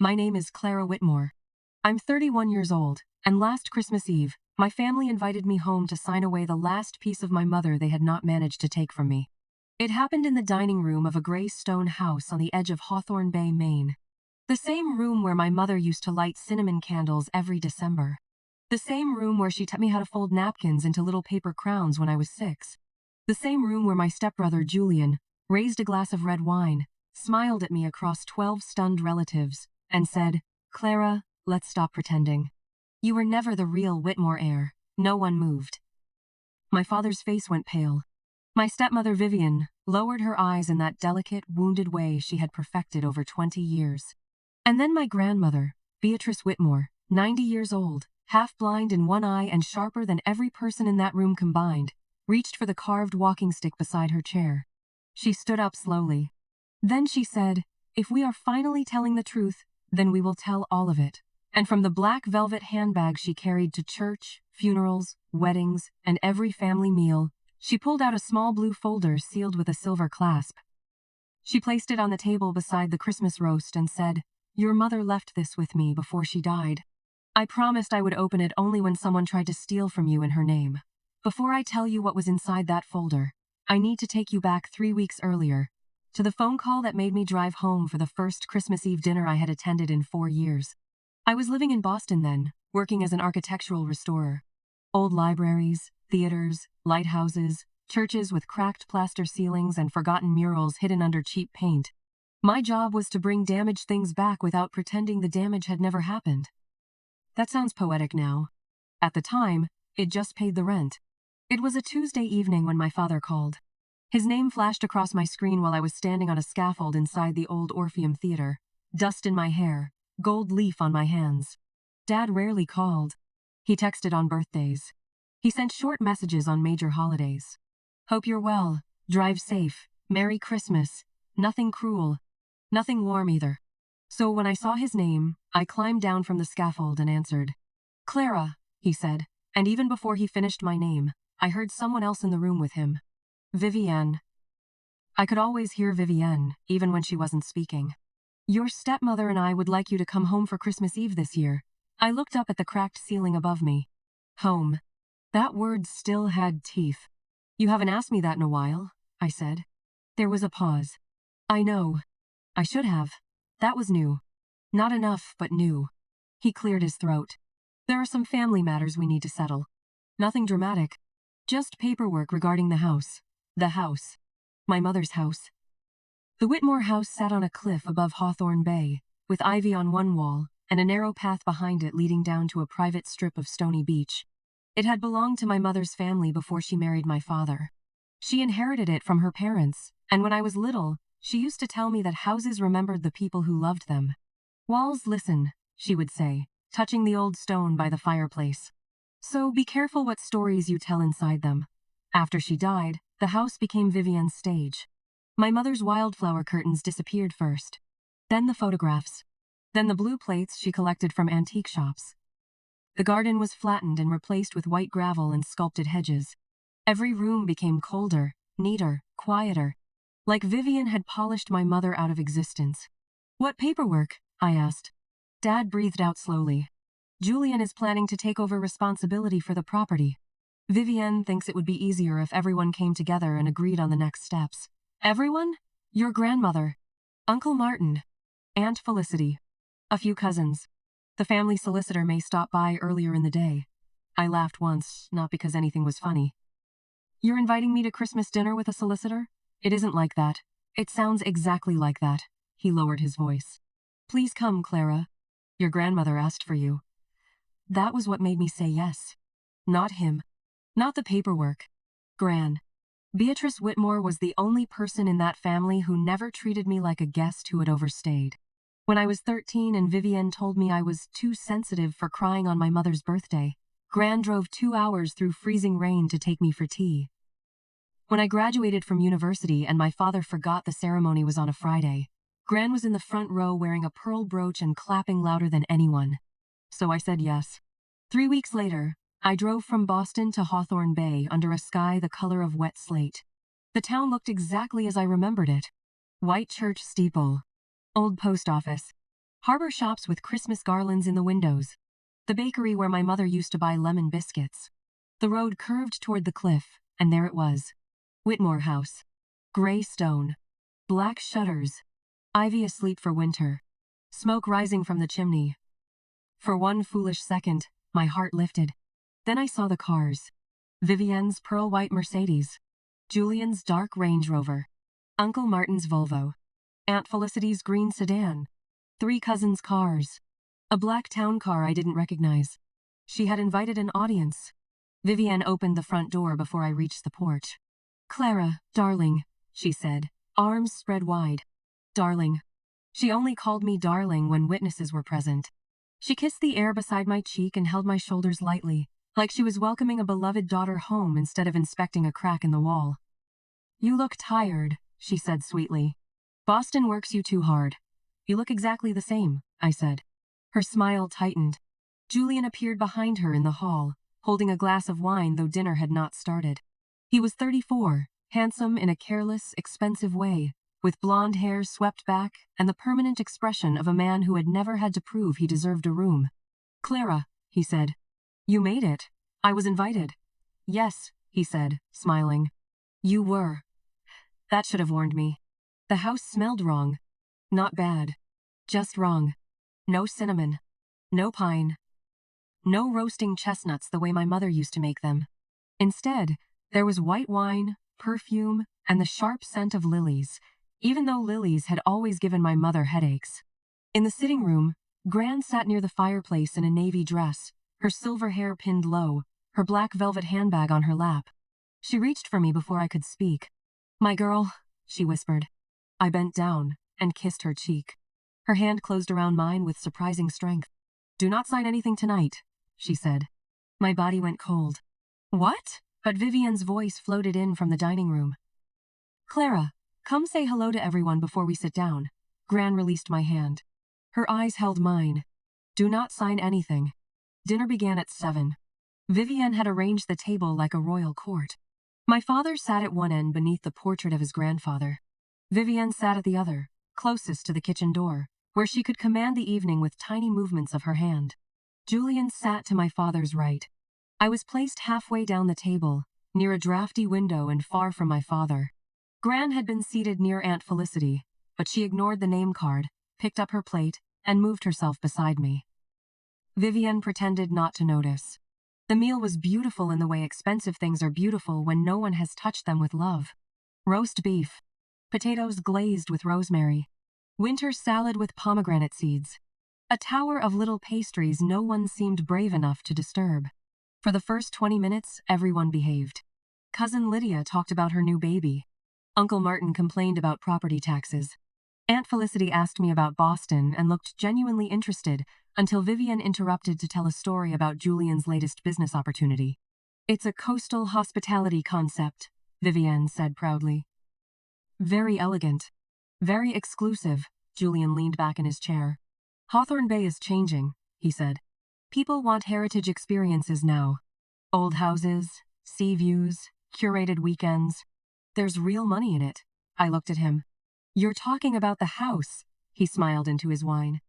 My name is Clara Whitmore. I'm 31 years old, and last Christmas Eve, my family invited me home to sign away the last piece of my mother they had not managed to take from me. It happened in the dining room of a gray stone house on the edge of Hawthorne Bay, Maine. The same room where my mother used to light cinnamon candles every December. The same room where she taught me how to fold napkins into little paper crowns when I was 6. The same room where my stepbrother Julian raised a glass of red wine, smiled at me across 12 stunned relatives, and said, "Clara, let's stop pretending. You were never the real Whitmore heir." No one moved. My father's face went pale. My stepmother Vivienne lowered her eyes in that delicate, wounded way she had perfected over 20 years. And then my grandmother, Beatrice Whitmore, 90 years old, half-blind in one eye and sharper than every person in that room combined, reached for the carved walking stick beside her chair. She stood up slowly. Then she said, "If we are finally telling the truth, then we will tell all of it." And from the black velvet handbag she carried to church, funerals, weddings, and every family meal, she pulled out a small blue folder sealed with a silver clasp. She placed it on the table beside the Christmas roast and said, "Your mother left this with me before she died. I promised I would open it only when someone tried to steal from you in her name. Before I tell you what was inside that folder, I need to take you back 3 weeks earlier, to the phone call that made me drive home for the first Christmas Eve dinner I had attended in 4 years. I was living in Boston then, working as an architectural restorer. Old libraries, theaters, lighthouses, churches with cracked plaster ceilings and forgotten murals hidden under cheap paint. My job was to bring damaged things back without pretending the damage had never happened. That sounds poetic now. At the time, it just paid the rent. It was a Tuesday evening when my father called. His name flashed across my screen while I was standing on a scaffold inside the old Orpheum Theater, dust in my hair, gold leaf on my hands. Dad rarely called. He texted on birthdays. He sent short messages on major holidays. "Hope you're well. Drive safe. Merry Christmas. Nothing cruel. Nothing warm either." So when I saw his name, I climbed down from the scaffold and answered. "Clara," he said, and even before he finished my name, I heard someone else in the room with him. "Vivienne." I could always hear Vivienne, even when she wasn't speaking. "Your stepmother and I would like you to come home for Christmas Eve this year." I looked up at the cracked ceiling above me. Home. That word still had teeth. "You haven't asked me that in a while," I said. There was a pause. "I know. I should have. That was new. Not enough, but new." He cleared his throat. "There are some family matters we need to settle. Nothing dramatic. Just paperwork regarding the house. The house. My mother's house." The Whitmore house sat on a cliff above Hawthorne Bay, with ivy on one wall and a narrow path behind it leading down to a private strip of stony beach. It had belonged to my mother's family before she married my father. She inherited it from her parents, and when I was little, she used to tell me that houses remembered the people who loved them. "Walls listen," she would say, touching the old stone by the fireplace. "So be careful what stories you tell inside them." After she died, the house became Vivienne's stage. My mother's wildflower curtains disappeared first. Then the photographs. Then the blue plates she collected from antique shops. The garden was flattened and replaced with white gravel and sculpted hedges. Every room became colder, neater, quieter. Like Vivienne had polished my mother out of existence. "What paperwork?" I asked. Dad breathed out slowly. "Julian is planning to take over responsibility for the property. Vivienne thinks it would be easier if everyone came together and agreed on the next steps." "Everyone?" "Your grandmother, Uncle Martin, Aunt Felicity, a few cousins. The family solicitor may stop by earlier in the day." I laughed once, not because anything was funny. "You're inviting me to Christmas dinner with a solicitor?" "It isn't like that. It sounds exactly like that." He lowered his voice. "Please come, Clara. Your grandmother asked for you." That was what made me say yes. Not him. Not the paperwork. Gran. Beatrice Whitmore was the only person in that family who never treated me like a guest who had overstayed. When I was 13 and Vivienne told me I was too sensitive for crying on my mother's birthday, Gran drove 2 hours through freezing rain to take me for tea. When I graduated from university and my father forgot the ceremony was on a Friday, Gran was in the front row wearing a pearl brooch and clapping louder than anyone. So I said yes. 3 weeks later, I drove from Boston to Hawthorne Bay under a sky the color of wet slate. The town looked exactly as I remembered it. White church steeple. Old post office. Harbor shops with Christmas garlands in the windows. The bakery where my mother used to buy lemon biscuits. The road curved toward the cliff, and there it was. Whitmore House. Gray stone. Black shutters. Ivy asleep for winter. Smoke rising from the chimney. For one foolish second, my heart lifted. Then I saw the cars. Vivienne's pearl-white Mercedes. Julian's dark Range Rover. Uncle Martin's Volvo. Aunt Felicity's green sedan. 3 cousins' cars. A black town car I didn't recognize. She had invited an audience. Vivienne opened the front door before I reached the porch. "Clara, darling," she said, arms spread wide. "Darling." She only called me darling when witnesses were present. She kissed the air beside my cheek and held my shoulders lightly, like she was welcoming a beloved daughter home instead of inspecting a crack in the wall. "You look tired," she said sweetly. "Boston works you too hard." "You look exactly the same," I said. Her smile tightened. Julian appeared behind her in the hall, holding a glass of wine though dinner had not started. He was 34, handsome in a careless, expensive way, with blonde hair swept back and the permanent expression of a man who had never had to prove he deserved a room. "Clara," he said. "You made it. I was invited." "Yes," he said, smiling. "You were." That should have warned me. The house smelled wrong. Not bad. Just wrong. No cinnamon. No pine. No roasting chestnuts the way my mother used to make them. Instead, there was white wine, perfume, and the sharp scent of lilies, even though lilies had always given my mother headaches. In the sitting room, Gran sat near the fireplace in a navy dress, her silver hair pinned low, her black velvet handbag on her lap. She reached for me before I could speak. "My girl," she whispered. I bent down and kissed her cheek. Her hand closed around mine with surprising strength. "Do not sign anything tonight," she said. My body went cold. "What?" But Vivienne's voice floated in from the dining room. "Clara, come say hello to everyone before we sit down." Gran released my hand. Her eyes held mine. "Do not sign anything." Dinner began at 7. Vivienne had arranged the table like a royal court. My father sat at one end beneath the portrait of his grandfather. Vivienne sat at the other, closest to the kitchen door, where she could command the evening with tiny movements of her hand. Julian sat to my father's right. I was placed halfway down the table, near a drafty window and far from my father. Gran had been seated near Aunt Felicity, but she ignored the name card, picked up her plate, and moved herself beside me. Vivienne pretended not to notice. The meal was beautiful in the way expensive things are beautiful when no one has touched them with love. Roast beef. Potatoes glazed with rosemary. Winter salad with pomegranate seeds. A tower of little pastries no one seemed brave enough to disturb. For the first 20 minutes, everyone behaved. Cousin Lydia talked about her new baby. Uncle Martin complained about property taxes. Aunt Felicity asked me about Boston and looked genuinely interested until Vivienne interrupted to tell a story about Julian's latest business opportunity. "It's a coastal hospitality concept," Vivienne said proudly. "Very elegant. Very exclusive." Julian leaned back in his chair. "Hawthorne Bay is changing," he said. "People want heritage experiences now. Old houses, sea views, curated weekends. There's real money in it." I looked at him. "You're talking about the house," he smiled into his wine.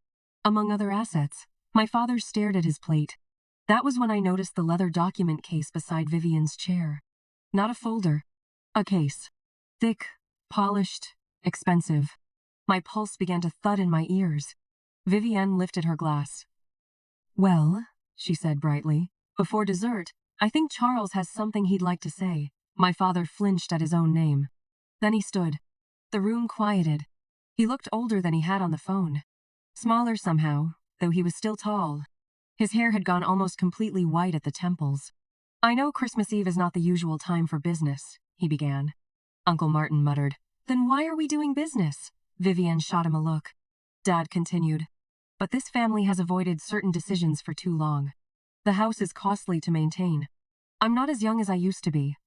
"Among other assets." My father stared at his plate. That was when I noticed the leather document case beside Vivienne's chair. Not a folder. A case. Thick, polished, expensive. My pulse began to thud in my ears. Vivienne lifted her glass. "Well," she said brightly, "before dessert, I think Charles has something he'd like to say." My father flinched at his own name. Then he stood. The room quieted. He looked older than he had on the phone. Smaller somehow, though he was still tall. His hair had gone almost completely white at the temples. "I know Christmas Eve is not the usual time for business," he began. Uncle Martin muttered. "Then why are we doing business?" Vivienne shot him a look. Dad continued. "But this family has avoided certain decisions for too long. The house is costly to maintain. I'm not as young as I used to be.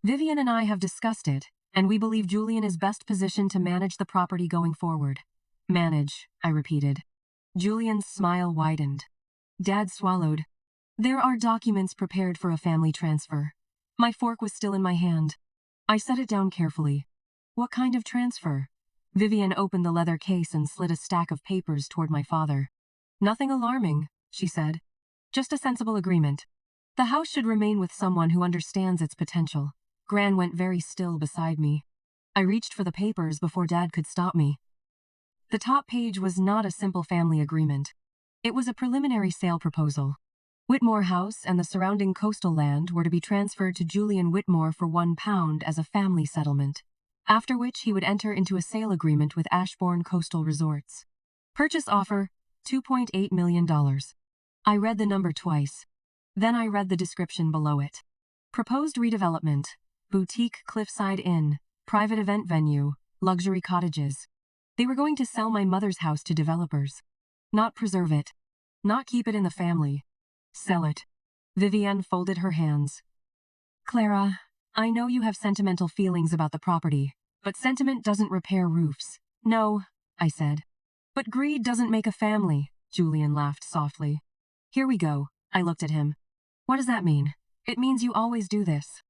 Vivienne and I have discussed it, and we believe Julian is best positioned to manage the property going forward." "Manage," I repeated. Julian's smile widened. Dad swallowed. "There are documents prepared for a family transfer." My fork was still in my hand. I set it down carefully. "What kind of transfer?" Vivienne opened the leather case and slid a stack of papers toward my father. Nothing alarming, she said. Just a sensible agreement. The house should remain with someone who understands its potential. Gran went very still beside me. I reached for the papers before Dad could stop me. The top page was not a simple family agreement. It was a preliminary sale proposal. Whitmore House and the surrounding coastal land were to be transferred to Julian Whitmore for £1 as a family settlement, after which he would enter into a sale agreement with Ashbourne Coastal Resorts. Purchase offer, $2.8 million. I read the number twice. Then I read the description below it. Proposed redevelopment, boutique cliffside inn, private event venue, luxury cottages. They were going to sell my mother's house to developers. Not preserve it. Not keep it in the family. Sell it. Vivienne folded her hands. Clara, I know you have sentimental feelings about the property, but sentiment doesn't repair roofs. No, I said. But greed doesn't make a family, Julian laughed softly. Here we go, I looked at him. What does that mean? It means you always do this.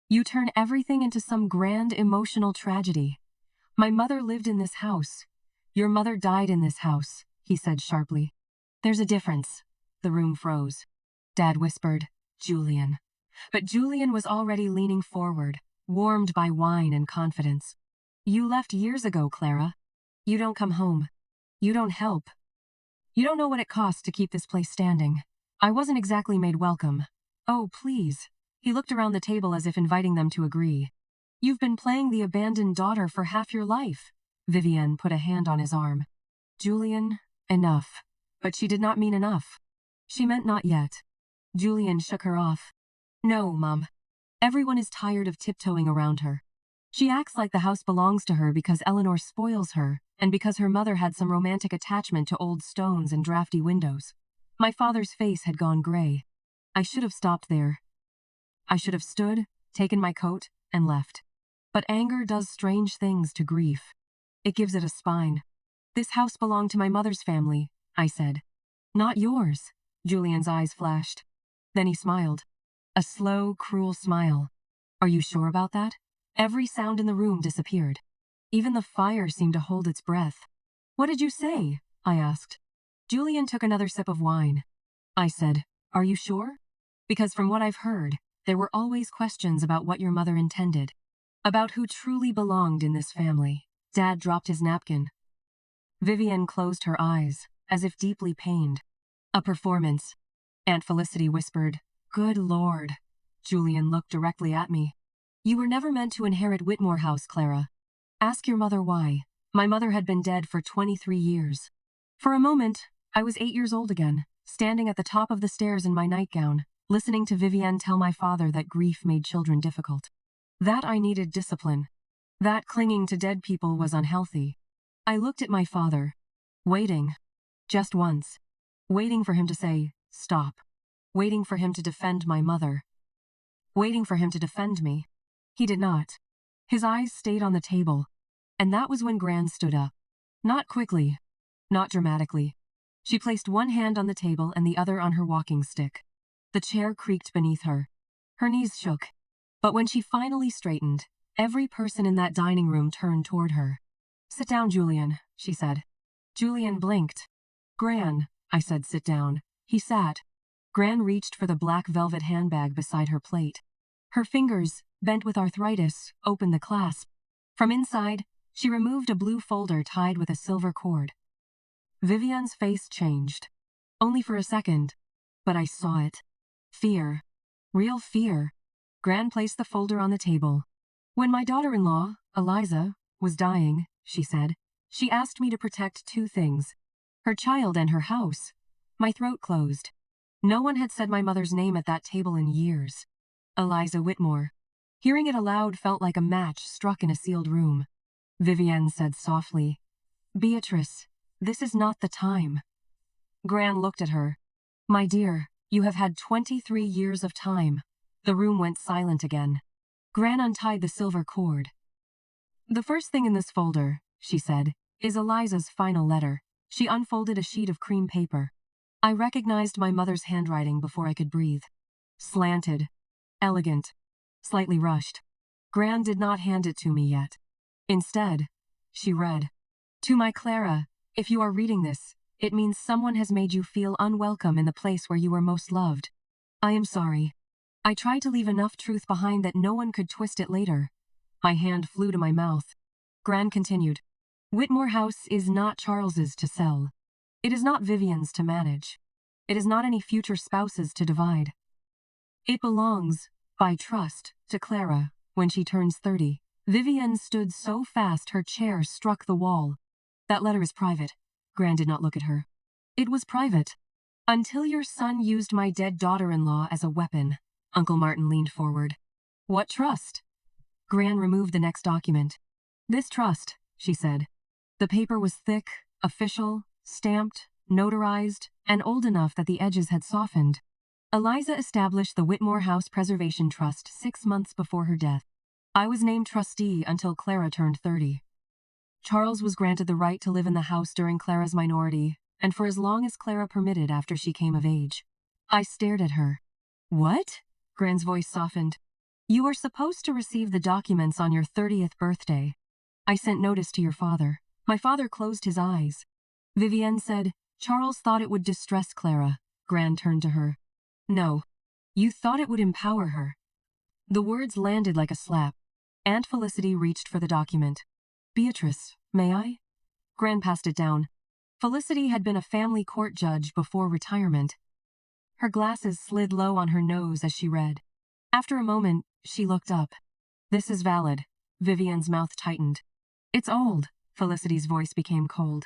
You turn everything into some grand emotional tragedy. My mother lived in this house. Your mother died in this house, he said sharply. There's a difference. The room froze. Dad whispered, Julian. But Julian was already leaning forward, warmed by wine and confidence. You left years ago, Clara. You don't come home. You don't help. You don't know what it costs to keep this place standing. I wasn't exactly made welcome. Oh, please. He looked around the table as if inviting them to agree. You've been playing the abandoned daughter for half your life. Vivienne put a hand on his arm. Julian, enough. But she did not mean enough. She meant not yet. Julian shook her off. No, Mom. Everyone is tired of tiptoeing around her. She acts like the house belongs to her because Eleanor spoils her, and because her mother had some romantic attachment to old stones and drafty windows. My father's face had gone gray. I should have stopped there. I should have stood, taken my coat, and left. But anger does strange things to grief. It gives it a spine. This house belonged to my mother's family, I said. Not yours, Julian's eyes flashed. Then he smiled. A slow, cruel smile. Are you sure about that? Every sound in the room disappeared. Even the fire seemed to hold its breath. What did you say? I asked. Julian took another sip of wine. I said, Are you sure? Because from what I've heard, there were always questions about what your mother intended. About who truly belonged in this family. Dad dropped his napkin. Vivienne closed her eyes, as if deeply pained. A performance. Aunt Felicity whispered, Good Lord. Julian looked directly at me. You were never meant to inherit Whitmore House, Clara. Ask your mother why. My mother had been dead for 23 years. For a moment, I was 8 years old again, standing at the top of the stairs in my nightgown, listening to Vivienne tell my father that grief made children difficult. That I needed discipline. That clinging to dead people was unhealthy. I looked at my father, waiting. Just once. Waiting for him to say, stop. Waiting for him to defend my mother. Waiting for him to defend me. He did not. His eyes stayed on the table. And that was when Gran stood up. Not quickly. Not dramatically. She placed one hand on the table and the other on her walking stick. The chair creaked beneath her. Her knees shook. But when she finally straightened, every person in that dining room turned toward her. Sit down, Julian, she said. Julian blinked. Gran, I said, sit down. He sat. Gran reached for the black velvet handbag beside her plate. Her fingers, bent with arthritis, opened the clasp. From inside, she removed a blue folder tied with a silver cord. Vivienne's face changed. Only for a second. But I saw it. Fear. Real fear. Gran placed the folder on the table. When my daughter-in-law, Eliza, was dying, she said, she asked me to protect two things. Her child and her house. My throat closed. No one had said my mother's name at that table in years. Eliza Whitmore. Hearing it aloud felt like a match struck in a sealed room. Vivienne said softly, Beatrice, this is not the time. Gran looked at her. My dear, you have had 23 years of time. The room went silent again. Gran untied the silver cord. The first thing in this folder, she said, is Eliza's final letter. She unfolded a sheet of cream paper. I recognized my mother's handwriting before I could breathe. Slanted. Elegant. Slightly rushed. Gran did not hand it to me yet. Instead, she read, To my Clara, if you are reading this, it means someone has made you feel unwelcome in the place where you were most loved. I am sorry. I tried to leave enough truth behind that no one could twist it later. My hand flew to my mouth. Gran continued. Whitmore House is not Charles's to sell. It is not Vivienne's to manage. It is not any future spouse's to divide. It belongs, by trust, to Clara, when she turns 30. Vivienne stood so fast her chair struck the wall. That letter is private. Gran did not look at her. It was private. Until your son used my dead daughter-in-law as a weapon. Uncle Martin leaned forward. What trust? Gran removed the next document. This trust, she said. The paper was thick, official, stamped, notarized, and old enough that the edges had softened. Eliza established the Whitmore House Preservation Trust 6 months before her death. I was named trustee until Clara turned 30. Charles was granted the right to live in the house during Clara's minority, and for as long as Clara permitted after she came of age. I stared at her. What? Gran's voice softened. You are supposed to receive the documents on your 30th birthday. I sent notice to your father. My father closed his eyes. Vivienne said, Charles thought it would distress Clara. Gran turned to her. No. You thought it would empower her. The words landed like a slap. Aunt Felicity reached for the document. Beatrice, may I? Gran passed it down. Felicity had been a family court judge before retirement. Her glasses slid low on her nose as she read. After a moment, she looked up. This is valid. Vivienne's mouth tightened. It's old. Felicity's voice became cold.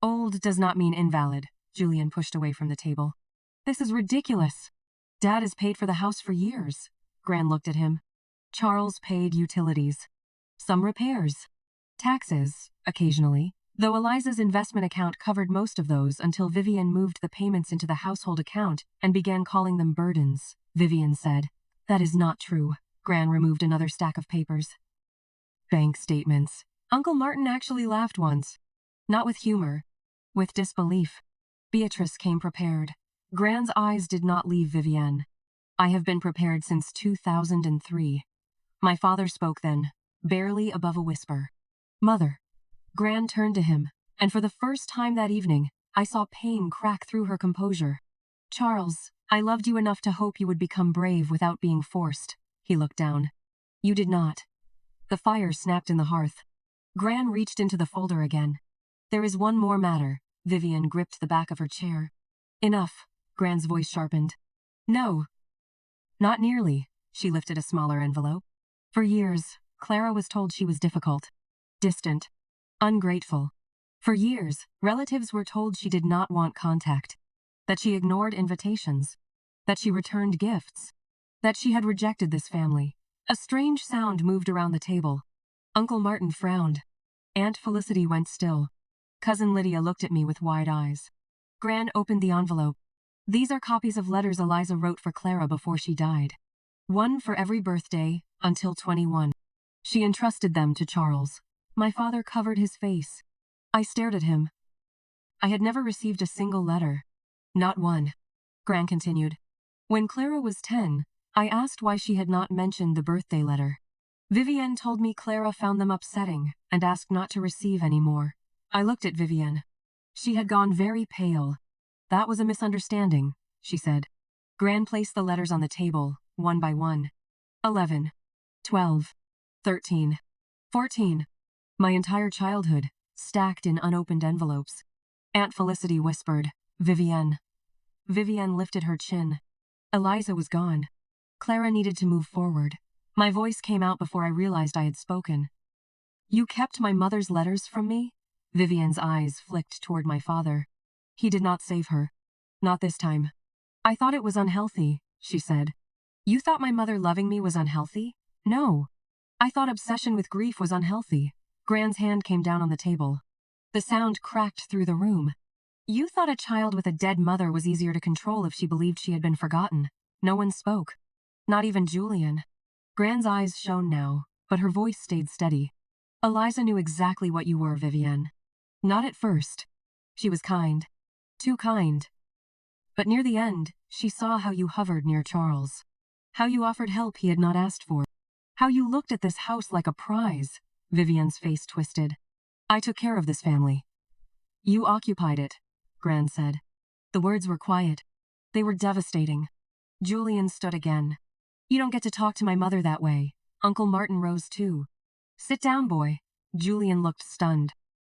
Old does not mean invalid. Julian pushed away from the table. This is ridiculous. Dad has paid for the house for years. Gran looked at him. Charles paid utilities. Some repairs. Taxes, occasionally, though Eliza's investment account covered most of those until Vivienne moved the payments into the household account and began calling them burdens. Vivienne said. That is not true. Gran removed another stack of papers. Bank statements. Uncle Martin actually laughed once. Not with humor. With disbelief. Beatrice came prepared. Gran's eyes did not leave Vivienne. I have been prepared since 2003. My father spoke then, barely above a whisper. Mother. Gran turned to him, and for the first time that evening, I saw pain crack through her composure. Charles, I loved you enough to hope you would become brave without being forced. He looked down. You did not. The fire snapped in the hearth. Gran reached into the folder again. There is one more matter. Vivienne gripped the back of her chair. Enough. Gran's voice sharpened. No. Not nearly. She lifted a smaller envelope. For years, Clara was told she was difficult, distant, ungrateful. For years, relatives were told she did not want contact, that she ignored invitations, that she returned gifts, that she had rejected this family. A strange sound moved around the table. Uncle Martin frowned. Aunt Felicity went still. Cousin Lydia looked at me with wide eyes. Gran opened the envelope. These are copies of letters Eliza wrote for Clara before she died. One for every birthday, until 21. She entrusted them to Charles. My father covered his face. I stared at him. I had never received a single letter. Not one. Gran continued. When Clara was 10, I asked why she had not mentioned the birthday letter. Vivienne told me Clara found them upsetting and asked not to receive any more. I looked at Vivienne. She had gone very pale. That was a misunderstanding, she said. Gran placed the letters on the table, one by one. 11, 12, 13, 14. My entire childhood, stacked in unopened envelopes. Aunt Felicity whispered, Vivienne. Vivienne lifted her chin. Eliza was gone. Clara needed to move forward. My voice came out before I realized I had spoken. You kept my mother's letters from me? Vivienne's eyes flicked toward my father. He did not save her. Not this time. I thought it was unhealthy, she said. You thought my mother loving me was unhealthy? No. I thought obsession with grief was unhealthy. Gran's hand came down on the table. The sound cracked through the room. You thought a child with a dead mother was easier to control if she believed she had been forgotten. No one spoke. Not even Julian. Gran's eyes shone now, but her voice stayed steady. Eliza knew exactly what you were, Vivienne. Not at first. She was kind. Too kind. But near the end, she saw how you hovered near Charles. How you offered help he had not asked for. How you looked at this house like a prize. Vivienne's face twisted. I took care of this family. You occupied it, Gran said. The words were quiet. They were devastating. Julian stood again. You don't get to talk to my mother that way. Uncle Martin rose too. Sit down, boy. Julian looked stunned.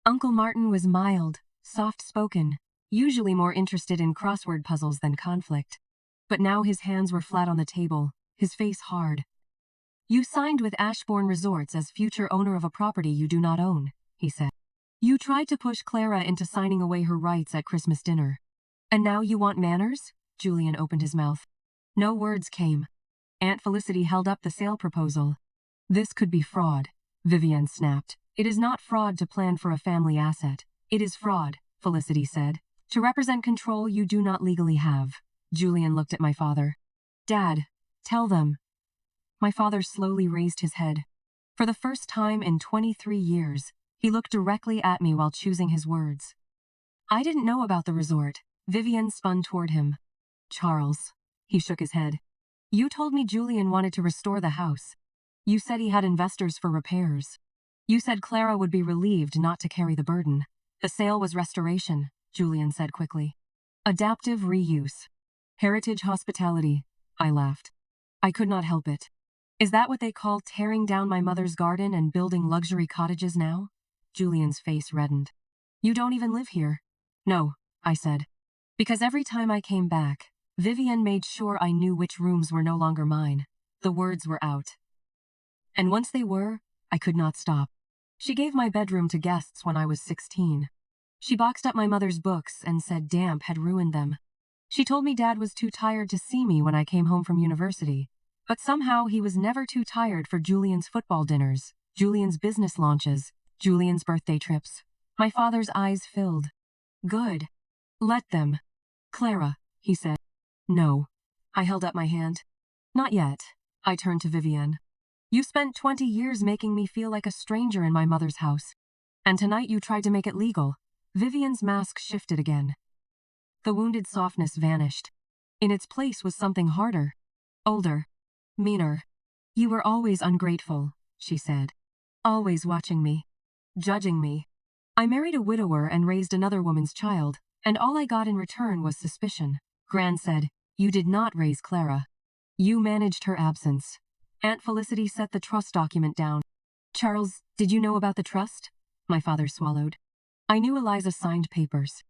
Uncle Martin was mild, soft-spoken, usually more interested in crossword puzzles than conflict. But now his hands were flat on the table, his face hard. You signed with Ashbourne Resorts as future owner of a property you do not own, he said. You tried to push Clara into signing away her rights at Christmas dinner. And now you want manners? Julian opened his mouth. No words came. Aunt Felicity held up the sale proposal. This could be fraud, Vivienne snapped. It is not fraud to plan for a family asset. It is fraud, Felicity said, to represent control you do not legally have. Julian looked at my father. Dad, tell them. My father slowly raised his head. For the first time in 23 years, he looked directly at me while choosing his words. I didn't know about the resort. Vivienne spun toward him. Charles. He shook his head. You told me Julian wanted to restore the house. You said he had investors for repairs. You said Clara would be relieved not to carry the burden. The sale was restoration, Julian said quickly. Adaptive reuse. Heritage hospitality, I laughed. I could not help it. Is that what they call tearing down my mother's garden and building luxury cottages now? Julian's face reddened. You don't even live here. No, I said. Because every time I came back, Vivienne made sure I knew which rooms were no longer mine. The words were out. And once they were, I could not stop. She gave my bedroom to guests when I was 16. She boxed up my mother's books and said damp had ruined them. She told me Dad was too tired to see me when I came home from university. But somehow he was never too tired for Julian's football dinners, Julian's business launches, Julian's birthday trips. My father's eyes filled. Good. Let them. Clara, he said. No. I held up my hand. Not yet. I turned to Vivienne. You spent 20 years making me feel like a stranger in my mother's house. And tonight you tried to make it legal. Vivienne's mask shifted again. The wounded softness vanished. In its place was something harder. Older. Meaner. You were always ungrateful, she said. Always watching me. Judging me. I married a widower and raised another woman's child, and all I got in return was suspicion. Gran said, you did not raise Clara. You managed her absence. Aunt Felicity set the trust document down. Charles, did you know about the trust? My father swallowed. I knew Eliza signed papers.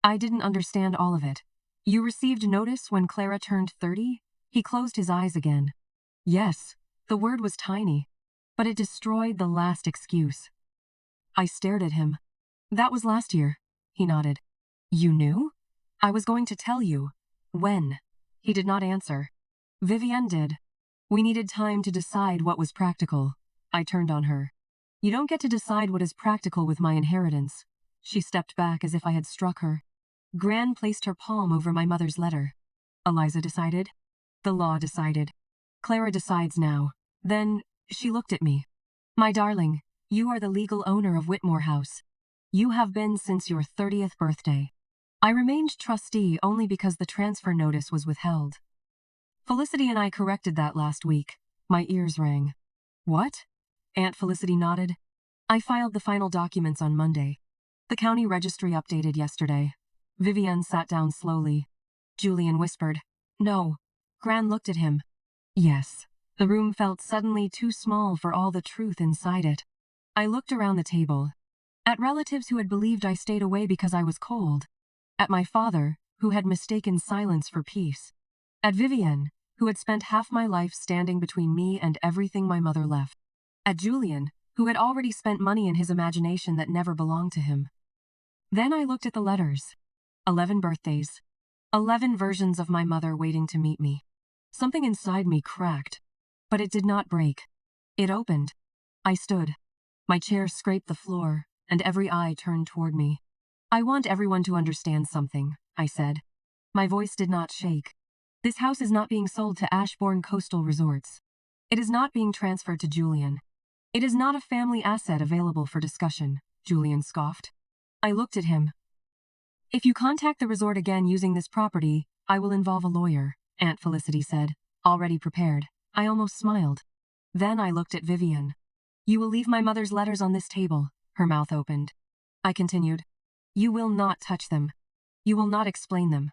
I didn't understand all of it. You received notice when Clara turned 30? He closed his eyes again. Yes, the word was tiny, but it destroyed the last excuse. I stared at him. That was last year, he nodded. You knew? I was going to tell you. When? He did not answer. Vivienne did. We needed time to decide what was practical. I turned on her. You don't get to decide what is practical with my inheritance. She stepped back as if I had struck her. Gran placed her palm over my mother's letter. Eliza decided. The law decided. Clara decides now. Then, she looked at me. My darling, you are the legal owner of Whitmore House. You have been since your 30th birthday. I remained trustee only because the transfer notice was withheld. Felicity and I corrected that last week. My ears rang. What? Aunt Felicity nodded. I filed the final documents on Monday. The county registry updated yesterday. Vivienne sat down slowly. Julian whispered, No. Gran looked at him. Yes. The room felt suddenly too small for all the truth inside it. I looked around the table. At relatives who had believed I stayed away because I was cold. At my father, who had mistaken silence for peace. At Vivienne, who had spent half my life standing between me and everything my mother left. At Julian, who had already spent money in his imagination that never belonged to him. Then I looked at the letters. 11 birthdays. 11 versions of my mother waiting to meet me. Something inside me cracked. But it did not break. It opened. I stood. My chair scraped the floor, and every eye turned toward me. I want everyone to understand something, I said. My voice did not shake. This house is not being sold to Ashbourne Coastal Resorts. It is not being transferred to Julian. It is not a family asset available for discussion, Julian scoffed. I looked at him. If you contact the resort again using this property, I will involve a lawyer, Aunt Felicity said, already prepared. I almost smiled. Then I looked at Vivienne. You will leave my mother's letters on this table, Her mouth opened. I continued. You will not touch them. You will not explain them.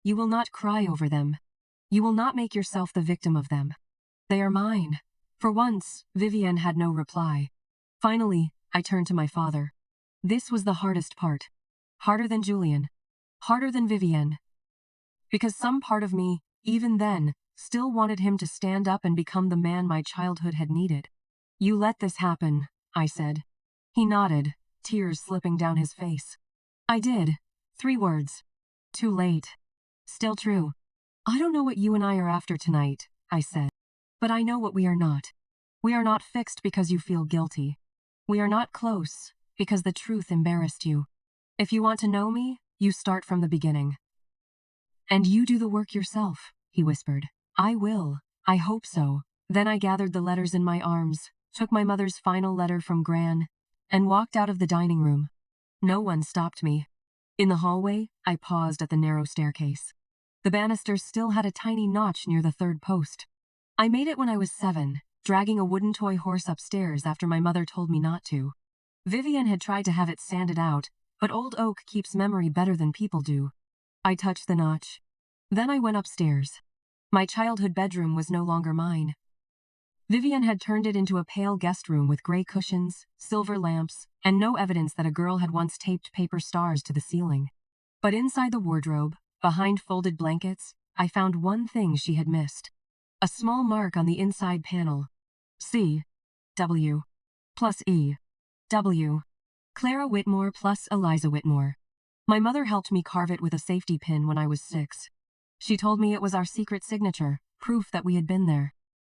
You will not cry over them. You will not make yourself the victim of them. They are mine. For once, Vivienne had no reply. Finally, I turned to my father. This was the hardest part. Harder than Julian. Harder than Vivienne. Because some part of me, even then, still wanted him to stand up and become the man my childhood had needed. You let this happen, I said. He nodded, tears slipping down his face. I did. 3 words. Too late. Still true. I don't know what you and I are after tonight, I said. But I know what we are not. We are not fixed because you feel guilty. We are not close because the truth embarrassed you. If you want to know me, you start from the beginning. And you do the work yourself, he whispered. I will. I hope so. Then I gathered the letters in my arms, took my mother's final letter from Gran, and walked out of the dining room. No one stopped me. In the hallway, I paused at the narrow staircase. The banister still had a tiny notch near the 3rd post. I made it when I was 7, dragging a wooden toy horse upstairs after my mother told me not to. Vivienne had tried to have it sanded out, but old oak keeps memory better than people do. I touched the notch. Then I went upstairs. My childhood bedroom was no longer mine. Vivienne had turned it into a pale guest room with gray cushions, silver lamps, and no evidence that a girl had once taped paper stars to the ceiling. But inside the wardrobe, behind folded blankets, I found one thing she had missed. A small mark on the inside panel. C. W. plus E. W. Clara Whitmore plus Eliza Whitmore. My mother helped me carve it with a safety pin when I was 6. She told me it was our secret signature, proof that we had been there.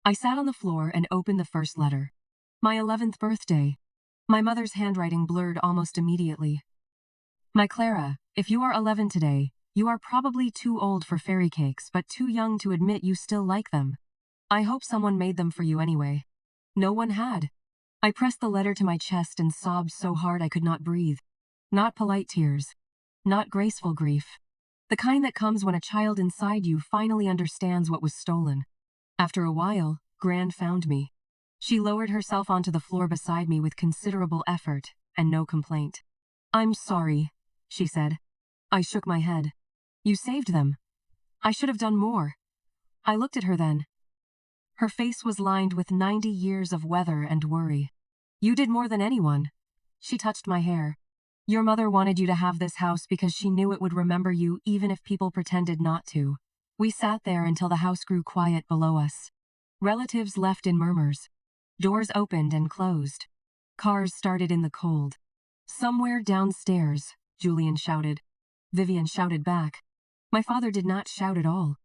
I sat on the floor and opened the first letter. My 11th birthday. My mother's handwriting blurred almost immediately. My Clara, if you are 11 today, you are probably too old for fairy cakes but too young to admit you still like them. I hope someone made them for you anyway. No one had. I pressed the letter to my chest and sobbed so hard I could not breathe. Not polite tears. Not graceful grief. The kind that comes when a child inside you finally understands what was stolen. After a while, Gran found me. She lowered herself onto the floor beside me with considerable effort and no complaint. I'm sorry, she said. I shook my head. You saved them. I should have done more. I looked at her then. Her face was lined with 90 years of weather and worry. You did more than anyone. She touched my hair. Your mother wanted you to have this house because she knew it would remember you even if people pretended not to. We sat there until the house grew quiet below us. Relatives left in murmurs. Doors opened and closed. Cars started in the cold. Somewhere downstairs, Julian shouted. Vivienne shouted back. My father did not shout at all.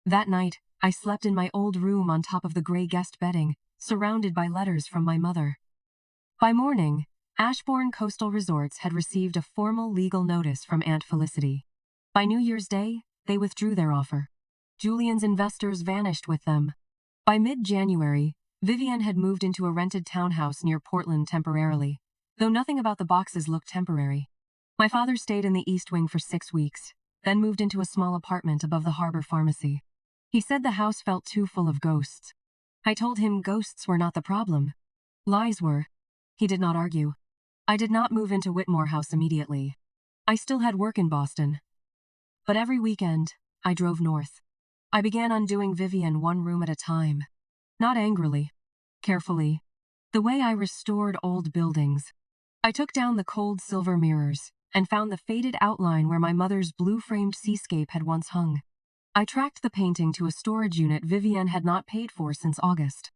That night, I slept in my old room on top of the gray guest bedding, surrounded by letters from my mother. By morning, Ashbourne Coastal Resorts had received a formal legal notice from Aunt Felicity. By New Year's Day, they withdrew their offer. Julian's investors vanished with them. By mid-January, Vivienne had moved into a rented townhouse near Portland temporarily, though nothing about the boxes looked temporary. My father stayed in the East Wing for 6 weeks, then moved into a small apartment above the harbor pharmacy. He said the house felt too full of ghosts. I told him ghosts were not the problem. Lies were. He did not argue. I did not move into Whitmore House immediately. I still had work in Boston. But every weekend, I drove north. I began undoing Vivienne one room at a time. Not angrily. Carefully. The way I restored old buildings. I took down the cold silver mirrors and found the faded outline where my mother's blue-framed seascape had once hung. I tracked the painting to a storage unit Vivienne had not paid for since August.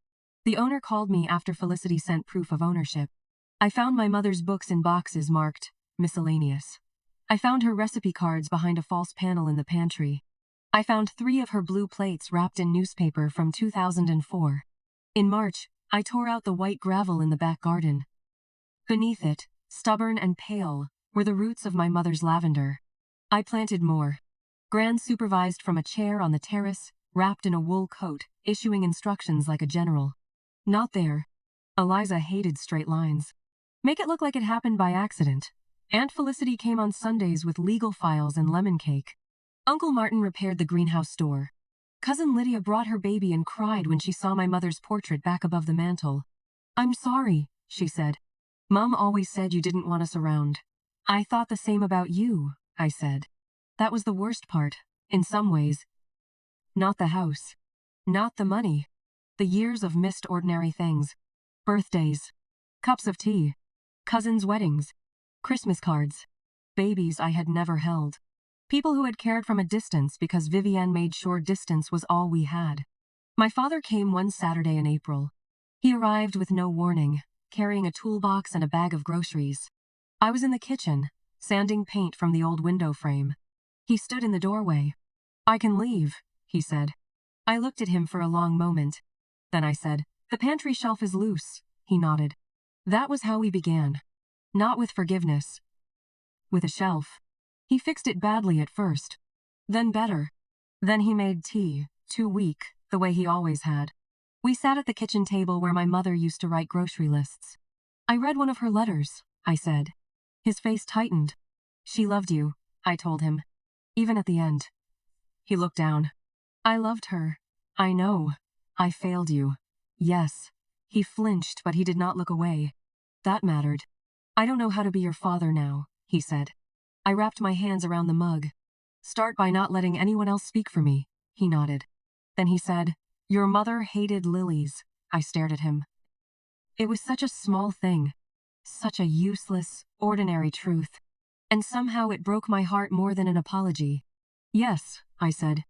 The owner called me after Felicity sent proof of ownership. I found my mother's books in boxes marked miscellaneous. I found her recipe cards behind a false panel in the pantry. I found 3 of her blue plates wrapped in newspaper from 2004. In March, I tore out the white gravel in the back garden. Beneath it, stubborn and pale, were the roots of my mother's lavender. I planted more. Gran supervised from a chair on the terrace, wrapped in a wool coat, issuing instructions like a general. Not there. Eliza hated straight lines. Make it look like it happened by accident. Aunt Felicity came on Sundays with legal files and lemon cake. Uncle Martin repaired the greenhouse door. Cousin Lydia brought her baby and cried when she saw my mother's portrait back above the mantel. I'm sorry, she said. Mom always said you didn't want us around. I thought the same about you, I said. That was the worst part, in some ways. Not the house. Not the money. The years of missed ordinary things. Birthdays. Cups of tea. Cousins' weddings. Christmas cards. Babies I had never held. People who had cared from a distance because Vivienne made sure distance was all we had. My father came one Saturday in April. He arrived with no warning, carrying a toolbox and a bag of groceries. I was in the kitchen, sanding paint from the old window frame. He stood in the doorway. "I can leave," he said. I looked at him for a long moment. Then I said, "The pantry shelf is loose." He nodded. That was how we began. Not with forgiveness. With a shelf. He fixed it badly at first. Then better. Then he made tea, too weak, the way he always had. We sat at the kitchen table where my mother used to write grocery lists. I read one of her letters, I said. His face tightened. "She loved you," I told him. Even at the end. He looked down. "I loved her. I know. I failed you." Yes. He flinched, but he did not look away. That mattered. "I don't know how to be your father now," he said. I wrapped my hands around the mug. "Start by not letting anyone else speak for me," he nodded. Then he said, "Your mother hated lilies." I stared at him. It was such a small thing. Such a useless, ordinary truth. And somehow it broke my heart more than an apology. "Yes," I said.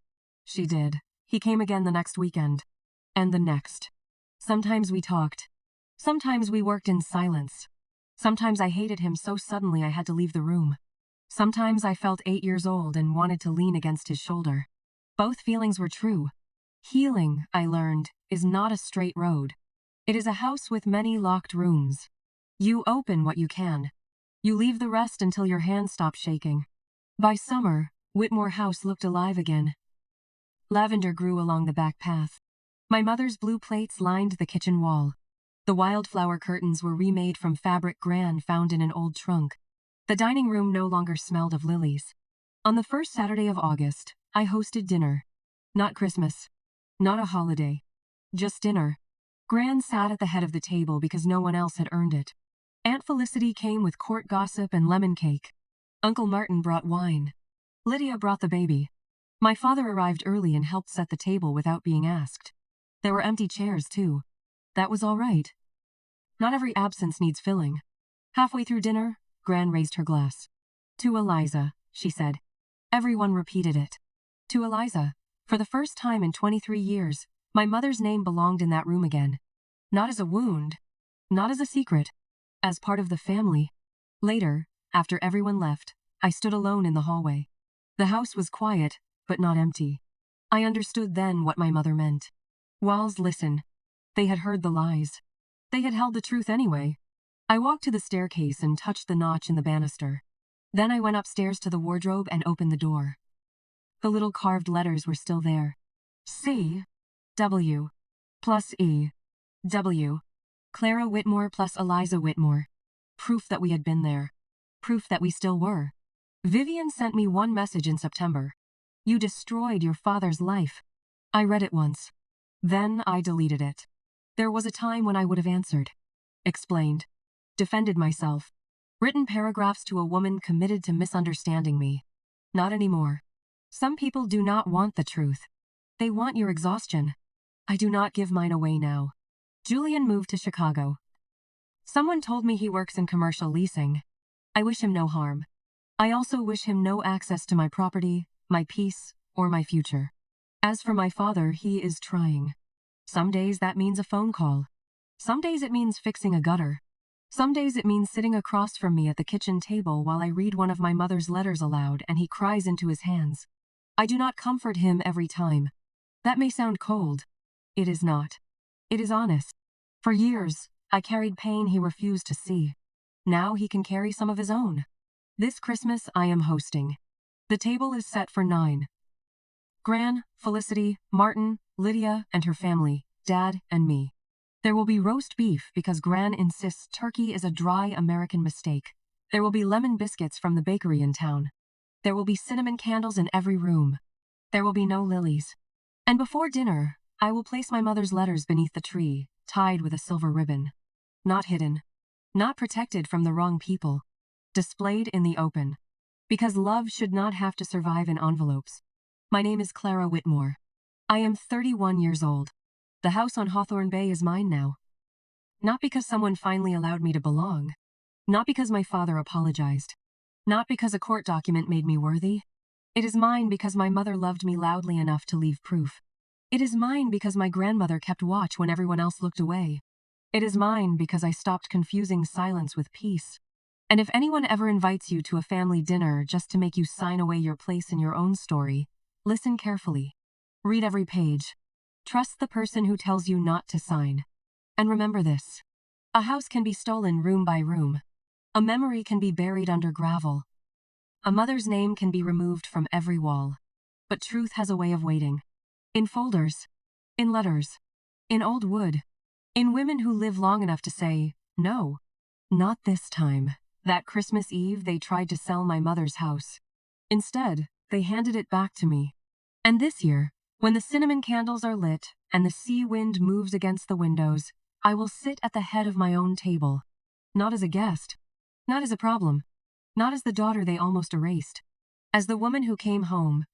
"She did." He came again the next weekend. And the next. Sometimes we talked. Sometimes we worked in silence. Sometimes I hated him so suddenly I had to leave the room. Sometimes I felt 8 years old and wanted to lean against his shoulder. Both feelings were true. Healing, I learned, is not a straight road. It is a house with many locked rooms. You open what you can. You leave the rest until your hands stop shaking. By summer, Whitmore House looked alive again. Lavender grew along the back path. My mother's blue plates lined the kitchen wall. The wildflower curtains were remade from fabric Gran found in an old trunk. The dining room no longer smelled of lilies. On the first Saturday of August, I hosted dinner. Not Christmas. Not a holiday. Just dinner. Gran sat at the head of the table because no one else had earned it. Aunt Felicity came with court gossip and lemon cake. Uncle Martin brought wine. Lydia brought the baby. My father arrived early and helped set the table without being asked. There were empty chairs, too. That was all right. Not every absence needs filling. Halfway through dinner, Gran raised her glass. "To Eliza," she said. Everyone repeated it. To Eliza. For the first time in 23 years, my mother's name belonged in that room again. Not as a wound. Not as a secret. As part of the family. Later, after everyone left, I stood alone in the hallway. The house was quiet, but not empty. I understood then what my mother meant. Walls listen. They had heard the lies. They had held the truth anyway. I walked to the staircase and touched the notch in the banister. Then I went upstairs to the wardrobe and opened the door. The little carved letters were still there. C. W. plus E. W. Clara Whitmore plus Eliza Whitmore. Proof that we had been there. Proof that we still were. Vivienne sent me one message in September. "You destroyed your father's life." I read it once. Then I deleted it. There was a time when I would have answered. Explained. Defended myself. Written paragraphs to a woman committed to misunderstanding me. Not anymore. Some people do not want the truth. They want your exhaustion. I do not give mine away now. Julian moved to Chicago. Someone told me he works in commercial leasing. I wish him no harm. I also wish him no access to my property, my peace, or my future. As for my father, he is trying. Some days that means a phone call. Some days it means fixing a gutter. Some days it means sitting across from me at the kitchen table while I read one of my mother's letters aloud and he cries into his hands. I do not comfort him every time. That may sound cold. It is not. It is honest. For years, I carried pain he refused to see. Now he can carry some of his own. This Christmas I am hosting. The table is set for 9. Gran, Felicity, Martin, Lydia, and her family, Dad, and me. There will be roast beef because Gran insists turkey is a dry American mistake. There will be lemon biscuits from the bakery in town. There will be cinnamon candles in every room. There will be no lilies. And before dinner, I will place my mother's letters beneath the tree, tied with a silver ribbon. Not hidden. Not protected from the wrong people. Displayed in the open. Because love should not have to survive in envelopes. My name is Clara Whitmore. I am 31 years old. The house on Hawthorne Bay is mine now. Not because someone finally allowed me to belong. Not because my father apologized. Not because a court document made me worthy. It is mine because my mother loved me loudly enough to leave proof. It is mine because my grandmother kept watch when everyone else looked away. It is mine because I stopped confusing silence with peace. And if anyone ever invites you to a family dinner just to make you sign away your place in your own story, listen carefully. Read every page. Trust the person who tells you not to sign. And remember this. A house can be stolen room by room. A memory can be buried under gravel. A mother's name can be removed from every wall. But truth has a way of waiting. In folders. In letters. In old wood. In women who live long enough to say, no, not this time. That Christmas Eve, they tried to sell my mother's house. Instead, they handed it back to me. And this year, when the cinnamon candles are lit and the sea wind moves against the windows, I will sit at the head of my own table. Not as a guest. Not as a problem. Not as the daughter they almost erased. As the woman who came home,